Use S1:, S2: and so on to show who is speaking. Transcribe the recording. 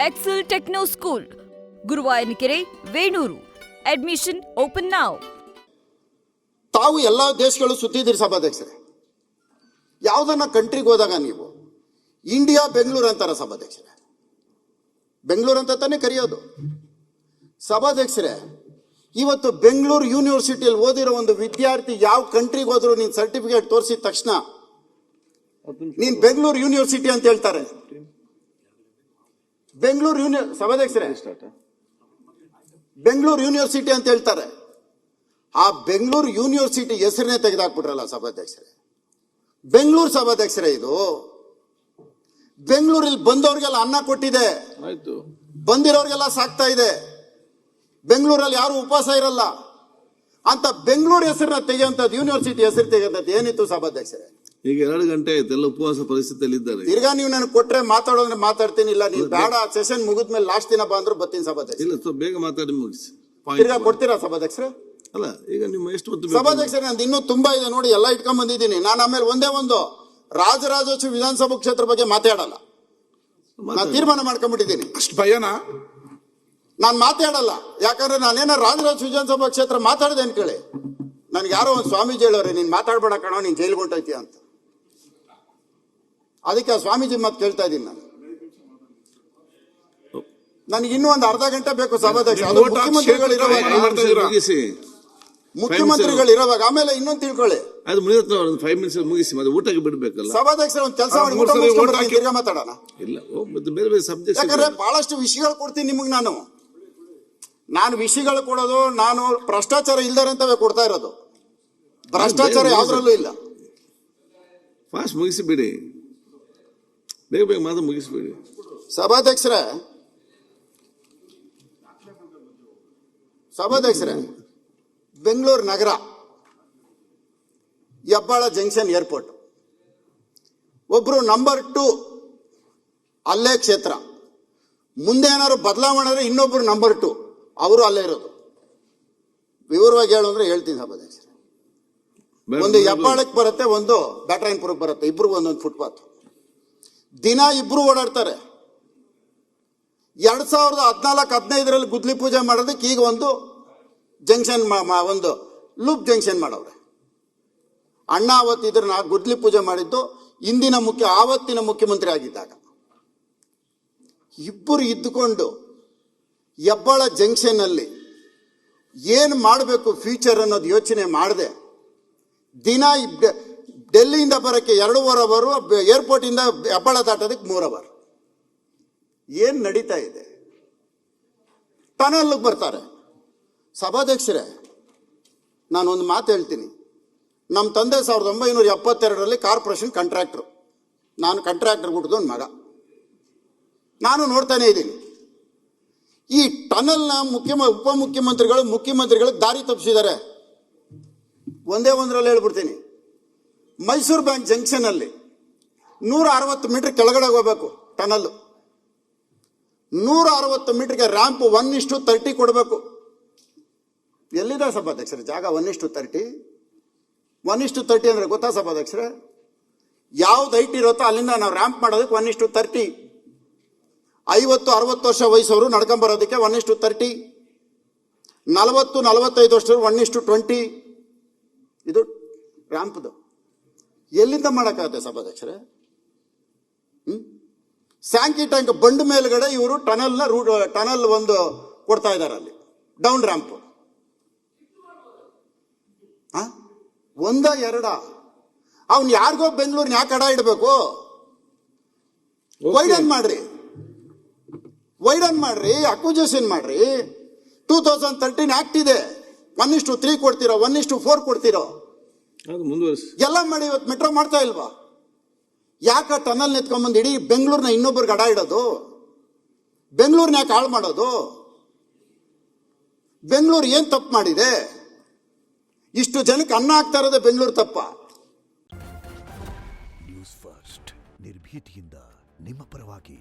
S1: Excel techno school, Guruvayanakere, Venur. Admission open now.
S2: ತಾವು ಎಲ್ಲ ದೇಶಗಳು ಸುತ್ತಿದ್ದೀರಿ ಸಭಾಧ್ಯಕ್ಷರೇ. ಯಾವುದನ್ನ ಕಂಟ್ರಿಗೆ ಹೋದಾಗ ನೀವು ಇಂಡಿಯಾ ಬೆಂಗಳೂರು ಅಂತಾರ ಸಭಾಧ್ಯಕ್ಷರೇ. ಬೆಂಗಳೂರು ಅಂತ ತಾನೇ ಕರೆಯೋದು. ಸಭಾಧ್ಯಕ್ಷರೇ, ಇವತ್ತು ಬೆಂಗಳೂರು ಯೂನಿವರ್ಸಿಟಿಯಲ್ಲಿ ಓದಿರೋ ಒಂದು ವಿದ್ಯಾರ್ಥಿ ಯಾವ ಕಂಟ್ರಿಗೆ ಹೋದ್ರು ನೀನು ಸರ್ಟಿಫಿಕೇಟ್ ತೋರಿಸಿದ ತಕ್ಷಣ ನೀನು ಬೆಂಗಳೂರು ಯೂನಿವರ್ಸಿಟಿ ಅಂತ ಹೇಳ್ತಾರೆ. ಸಭಾಧ್ಯಕ್ಷರೇ, ಬೆಂಗಳೂರು ಯೂನಿವರ್ಸಿಟಿ ಅಂತ ಹೇಳ್ತಾರೆ. ಆ ಬೆಂಗಳೂರು ಯೂನಿವರ್ಸಿಟಿ ಹೆಸರನ್ನೇ ತೆಗೆದಾಕ್ಬಿಟ್ರಲ್ಲ ಸಭಾಧ್ಯಕ್ಷರೇ. ಬೆಂಗಳೂರು ಸಭಾಧ್ಯಕ್ಷರೇ, ಇದು ಬೆಂಗಳೂರಲ್ಲಿ ಬಂದವ್ರಿಗೆಲ್ಲ ಅನ್ನ ಕೊಟ್ಟಿದೆ, ಬಂದಿರೋರಿಗೆಲ್ಲ ಸಾಕ್ತಾ ಇದೆ. ಬೆಂಗಳೂರಲ್ಲಿ ಯಾರು ಉಪವಾಸ ಇರಲ್ಲ ಅಂತ ಬೆಂಗಳೂರು ಹೆಸರನ್ನ ತೆಗೆಯುವಂಥದ್ದು, ಯೂನಿವರ್ಸಿಟಿ ಹೆಸರು ತೆಗೆಯುವಂಥದ್ದು ಏನಿತ್ತು ಸಭಾಧ್ಯಕ್ಷರೇ?
S3: ಈಗ 2 ಗಂಟೆ ಆಯ್ತು, ಎಲ್ಲ ಉಪವಾಸ ಪರಿಸ್ಥಿತಿಯಲ್ಲಿ ಇದ್ದಾರೆ.
S2: ತಿರ್ಗಾ ನೀವು ನನಗೆ ಕೊಟ್ರೆ ಮಾತಾಡೋದ್ರೆ ಮಾತಾಡ್ತೀನಿ, ಇಲ್ಲ ನೀವು ಬೇಡ ಸೆಷನ್ ಮುಗಿದ್ಮೇಲೆ ಲಾಸ್ಟ್ ದಿನ ಬಂದ್ರು ಬರ್ತೀನಿ ಸಭಾಧ್ಯಕ್ಷ.
S3: ಇಲ್ಲ, ಬೇಗ ಮಾತಾಡಿ ಮುಗಿಸಿ.
S2: ತಿರ್ಗಾ ಕೊಡ್ತೀರಾ ಸಭಾಧ್ಯಕ್ಷರೇ?
S3: ಅಲ್ಲ, ಈಗ ನಿಮ್ಮ ಎಷ್ಟು ಹೊತ್ತು
S2: ಸಭಾಧ್ಯಕ್ಷರೇ, ನಂದು ಇನ್ನೂ ತುಂಬಾ ಇದೆ ನೋಡಿ, ಎಲ್ಲ ಇಟ್ಕೊಂಡ್ ಬಂದಿದ್ದೀನಿ ನಾನು. ಆಮೇಲೆ ಒಂದೇ ಒಂದು ರಾಜರಾಜೇಶ್ವರಿ ವಿಧಾನಸಭಾ ಕ್ಷೇತ್ರ ಬಗ್ಗೆ ಮಾತಾಡಲ್ಲ, ನಾನು ತೀರ್ಮಾನ ಮಾಡ್ಕೊಂಡ್ಬಿಟ್ಟಿದ್ದೀನಿ.
S4: ಅಷ್ಟು ಭಯನಾ?
S2: ನಾನು ಮಾತಾಡಲ್ಲ, ಯಾಕಂದ್ರೆ ನಾನೇನ ರಾಜರಾಜೇಶ್ವರಿ ವಿಧಾನಸಭಾ ಕ್ಷೇತ್ರ ಮಾತಾಡಿದೆ ಅನ್ಕೇಳಿ ನನ್ಗೆ ಯಾರೋ ಒಂದು ಸ್ವಾಮೀಜಿ ಹೇಳೋರೆ, ನೀನ್ ಮಾತಾಡ್ಬೇಡ ಕಣೋ, ನೀನ್ ಜೈಲ್ಗೆ ಹೊಂಟೈತಿ ಅಂತ. ಅದಕ್ಕೆ ಆ ಸ್ವಾಮೀಜಿ ಮಾತು ಕೇಳ್ತಾ ಇದ್ದೀನಿ ನಾನು. ನನಗೆ ಇನ್ನೂ ಒಂದು ಅರ್ಧ ಗಂಟೆ ಬೇಕು ಸಭಾಧ್ಯಕ್ಷ. ಅದು ಮುಖ್ಯಮಂತ್ರಿಗಳಿರುವಾಗ ಆಮೇಲೆ ಇನ್ನೊಂದು ತಿಳ್ಕೊಳ್ಳಿ.
S3: ಅದು 5 ಮಿನಿಟ್ಸ್ ಮುಗಿಸಿ, ಮತ್ತೆ ಊಟಕ್ಕೆ ಬಿಡ್ಬೇಕಲ್ಲ
S2: ಸಭಾಧ್ಯಕ್ಷರ. ಒಂದು ಕೆಲಸ ಮಾಡಿ ತಿರ್ಗಾ ಮಾತಾಡೋಣ.
S3: ಇಲ್ಲ, ಬೇರೆ ಬೇರೆ ಸಬ್ಜೆಕ್ಟ್.
S2: ಯಾಕಂದ್ರೆ ಬಹಳಷ್ಟು ವಿಷಯಗಳು ಕೊಡ್ತೀನಿ ನಿಮಗೆ. ನಾನು ವಿಷಯಗಳು ಕೊಡೋದು, ನಾನು ಭ್ರಷ್ಟಾಚಾರ ಇಲ್ದಾರೆ ಅಂತವೇ ಕೊಡ್ತಾ ಇರೋದು. ಭ್ರಷ್ಟಾಚಾರ ಯಾವ್ದ್ರಲ್ಲೂ ಇಲ್ಲ.
S3: ಫಾಸ್ಟ್ ಮುಗಿಸಿಬಿಡಿ, ಬೇಗ ಬೇಗ ಮಾತು ಮುಗಿಸ್ಬೇಡಿ
S2: ಸಭಾಧ್ಯಕ್ಷರೇ, ಬೆಂಗಳೂರು ನಗರ, ಹೆಬ್ಬಾಳ ಜಂಕ್ಷನ್ ಏರ್ಪೋರ್ಟ್, ಒಬ್ರು ನಂಬರ್ 2 ಅಲ್ಲೇ ಕ್ಷೇತ್ರ. ಮುಂದೆ ಏನಾದ್ರು ಬದಲಾವಣೆ ಅಂದ್ರೆ ಇನ್ನೊಬ್ರು ನಂಬರ್ 2 ಅವರು ಅಲ್ಲೇ ಇರೋದು. ವಿವರವಾಗಿ ಹೇಳು ಅಂದ್ರೆ ಹೇಳ್ತೀನಿ ಸಭಾಧ್ಯಕ್ಷರೇ. ಒಂದು ಹೆಬ್ಬಾಳಕ್ಕೆ ಬರುತ್ತೆ, ಒಂದು ಬ್ಯಾಟರಾಯನಪುರಕ್ಕೆ ಬರುತ್ತೆ, ಇಬ್ರಿಗೂ ಒಂದೊಂದು ಫುಟ್ಪಾತ್. ದಿನ ಇಬ್ರು ಓಡಾಡ್ತಾರೆ. 2014-15ರಲ್ಲಿ ಗುದ್ಲಿ ಪೂಜೆ ಮಾಡೋದಕ್ಕೆ ಈಗ ಒಂದು ಜಂಕ್ಷನ್, ಒಂದು ಲೂಪ್ ಜಂಕ್ಷನ್ ಮಾಡವ್ರೆ. ಅಣ್ಣ ಅವತ್ತಿದ್ರೆ ನಾ ಗುದ್ಲಿ ಪೂಜೆ ಮಾಡಿದ್ದು ಆವತ್ತಿನ ಮುಖ್ಯಮಂತ್ರಿ ಆಗಿದ್ದಾಗ. ಇಬ್ಬರು ಇದ್ದುಕೊಂಡು ಹೆಬ್ಬಾಳ ಜಂಕ್ಷನ್ ಅಲ್ಲಿ ಏನು ಮಾಡಬೇಕು ಫ್ಯೂಚರ್ ಅನ್ನೋದು ಯೋಚನೆ ಮಾಡದೆ ದಿನ ಡೆಲ್ಲಿಯಿಂದ ಬರೋಕ್ಕೆ 2.5 ಅವರ್, ಏರ್ಪೋರ್ಟ್ ಇಂದ ಹೆಬ್ಬಾಳ ದಾಟೋದಕ್ಕೆ 3 ಅವರ್. ಏನ್ ನಡೀತಾ ಇದೆ? ಟನಲ್ಗೆ ಬರ್ತಾರೆ. ಸಭಾಧ್ಯಕ್ಷರೇ, ನಾನೊಂದು ಮಾತು ಹೇಳ್ತೀನಿ. ನಮ್ಮ ತಂದೆ 1972ರಲ್ಲಿ ಕಾರ್ಪೊರೇಷನ್ ಕಾಂಟ್ರಾಕ್ಟ್ರು. ನಾನು ಕಾಂಟ್ರಾಕ್ಟರ್ ಹುಟ್ಟಿದೊಂದು ಮಗ. ನಾನು ನೋಡ್ತಾನೆ ಇದ್ದೀನಿ. ಈ ಟನಲ್ನ ಮುಖ್ಯಮಂತ್ರಿಗಳಿಗೆ ದಾರಿ ತಪ್ಪಿಸಿದ್ದಾರೆ. ಒಂದೇ ಒಂದರಲ್ಲಿ ಹೇಳ್ಬಿಡ್ತೀನಿ. ಮೈಸೂರು ಬ್ಯಾಂಕ್ ಜಂಕ್ಷನ್ ಅಲ್ಲಿ 160 ಮೀಟರ್ ಕೆಳಗಡೆ ಹೋಗ್ಬೇಕು ಟನಲ್. 160 ಮೀಟರ್ಗೆ ರ್ಯಾಂಪ್ 1:30 ಕೊಡಬೇಕು. ಎಲ್ಲಿದೆ ಸಭಾಧ್ಯಕ್ಷರೇ ಜಾಗ 1:30? 1:30 ಅಂದ್ರೆ ಗೊತ್ತಾ ಸಭಾಧ್ಯಕ್ಷರೇ? ಯಾವ್ದು ಹೈಟ್ ಇರುತ್ತೋ ಅಲ್ಲಿಂದ ನಾವು ರ್ಯಾಂಪ್ ಮಾಡೋದಕ್ಕೆ 1:30. 50-60 ವರ್ಷ ವಯಸ್ಸವರು ನಡ್ಕೊಂಬರೋದಕ್ಕೆ 1:30. 40-45 ವರ್ಷದವರು 1:20. ಇದು ರ್ಯಾಂಪ್ದು. ಎಲ್ಲಿಂದ ಮಾಡೋಕ್ಕಾಗುತ್ತೆ ಸಭಾಧ್ಯಕ್ಷರೇ? ಸ್ಯಾಂಕಿ ಟ್ಯಾಂಕ್ ಬಂಡ್ ಮೇಲ್ಗಡೆ ಇವರು ಟನಲ್ ಒಂದು ಕೊಡ್ತಾ ಇದ್ದಾರೆ, ಅಲ್ಲಿ ಡೌನ್ ರ್ಯಾಂಪ್. 1-2 ಅವ್ನು ಯಾರಿಗೋ ಬೆಂಗಳೂರಿನ ಯಾಕೆ ಅಡ ಇಡಬೇಕು? ವೈಡನ್ ಮಾಡ್ರಿ, ಅಕ್ವಿಜಿಷನ್ ಮಾಡ್ರಿ. 2013 ಆಕ್ಟ್ ಇದೆ. 1:3 ಕೊಡ್ತಿರೋ, 1:4 ಕೊಡ್ತಿರೋ, ಎಲ್ಲ ಮಾಡಿ. ಇವತ್ತು ಮೆಟ್ರೋ ಮಾಡ್ತಾ ಇಲ್ವಾ? ಯಾಕೆ ಟನಲ್ ನೆತ್ಕೊಂಡ್ಬಂದು ಇಡೀ ಬೆಂಗಳೂರಿನ ಇನ್ನೊಬ್ಬರಿಗೆ ಅಡ ಇಡೋದು? ಬೆಂಗಳೂರಿನ ಯಾಕೆ ಹಾಳು ಮಾಡೋದು? ಬೆಂಗಳೂರು ಏನ್ ತಪ್ಪು ಮಾಡಿದೆ? ಇಷ್ಟು ಜನಕ್ಕೆ ಅನ್ನ ಆಗ್ತಾ ಇರೋದೇ ಬೆಂಗಳೂರು ತಪ್ಪ?
S5: ನ್ಯೂಸ್ ಫಸ್ಟ್, ನಿರ್ಭೀತಿಯಿಂದ ನಿಮ್ಮ ಪರವಾಗಿ.